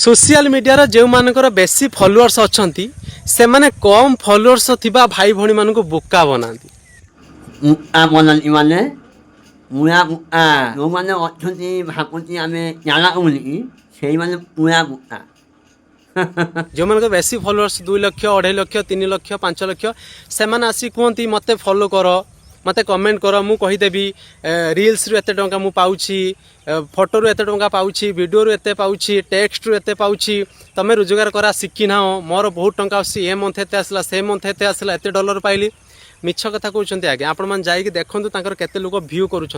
social media जो मानकर बेसी फॉलोअर्स अच्छा से माने कम फॉलोअर्स थिबा भाई भौणी मानक बोका बनाती मुक्ता बनाती माने मुया मुक्ता जो मैंने अच्छी भापती आम जाना बोलिकी से मुया मुक्ता जो मान बेसी फॉलोअर्स 2 लाख 2.5 लाख 3 लाख 5 लाख से आसी कहती मत फॉलो कर मत कमेंट कर मु कहीदेवी रील्स रु एत टंका मु पाउछि फोटो रु एत टंका पाउछि वीडियो रु एत पाउछि टेक्स्ट रु एत पाउछि तमे रोजगार करा शिखि ना मोर बहुत टंका आसी ए मंथ एते आसला से मंथ एते आसला एते डॉलर पाइली मिछ कथा कहते आगे आपण मैंने जाइए देखते तांकर केते लोक व्यू करुँच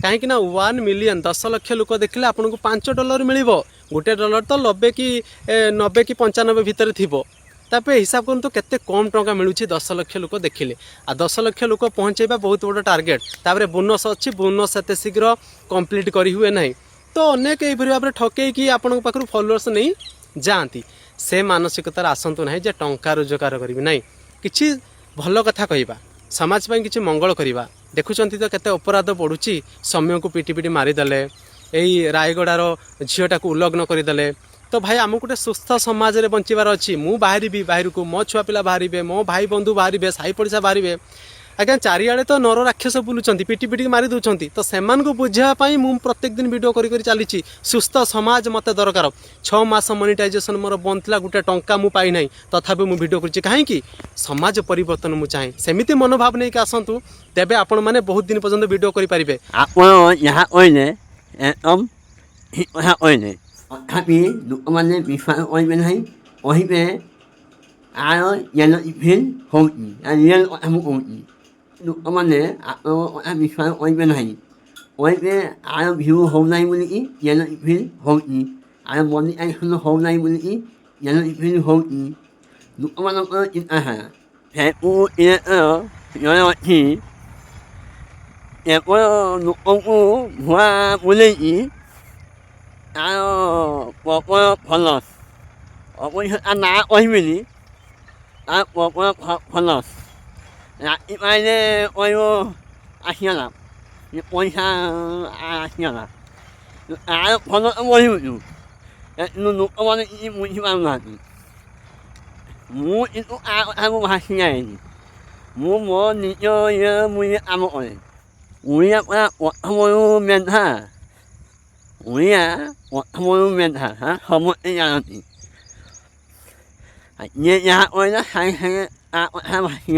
कहीं 1 मिलियन 10 लाख लोक देखले आपन को $5 मिल गोटे डॉलर तो 90 कि 95 भितर थी तापर हिसाब कर तो केते कम टंका मिलूँ 10 लाख लोक देखिले आ 10 लाख लोक पहुँचेबा बहुत बड़ टार्गेट तापर बोनस अच्छी बोनस एत शीघ्र कंप्लीट करी हुए ना तो अनेक यही भाव में ठकई आपण पाखु फॉलोअर्स नहीं जाती से मानसिकतार आसतु ना जे टंका रोजगार करी ना कि भल कथा कहवा समाज ପାଇଁ କିଛି मंगल करवा देखुंत तो केते अपराध बढ़ुची समय को पिटी पिटी मारिदेले यही रायगड़ार झीटा को उल्लग्न करदे तो भाई आम गोटे सुस्थ समाज में बचार अच्छी मु बाहरी बाहर को मो छुआ पिला बाहर मो भाई बंधु बाहर साई पड़िशा बाहर आज्ञा चारिआडे तो नर राक्षस बुलूँ पिटी पिटी मारी दूसरी तो से बुझापी मुझे प्रत्येक दिन वीडियो कर चली सुस्थ समाज मत दरकार 6 मास मोनेटाइजेशन मोर बंद था गोटे टंका मु पाई ना तथापि मुझे वीडियो कर कहीं समाज परिवर्तन मुझे चाहे सेमती मनोभाव नहीं आसतु तेबे आपण मैंने बहुत दिन पर्यंत वीडियो करेंगे तथापि लोक मैंने विश्वास करेंगे ना कहे आर रियल इभेल रियल कथा मुझे लोक मैंने कथा विश्वास करेंगे ना कहे आर भ्यू हो ना बोलिकी रियल इभेल आर मनिटाइजेशन हो ना बोलिकी रियल इभेल लोक मान चिंताधारा फेसबुक जड़े अच्छी लोक को भुआ बोले तार प्रपर फलस अपनी ना कहबी तार प्रपर फलस राति पाइले कह आसीगला पैसा आसीगला तार फल बढ़ी लोक मैंने बुझी पाना मुझे कथा को भाषी जाएगी मो मो निज ये मुझे कम करे उड़िया प्रथम मेधा उड़िया प्रथम मेधा हाँ समझते जानती ये जहाँ कहना सागे सागे कथा भाषी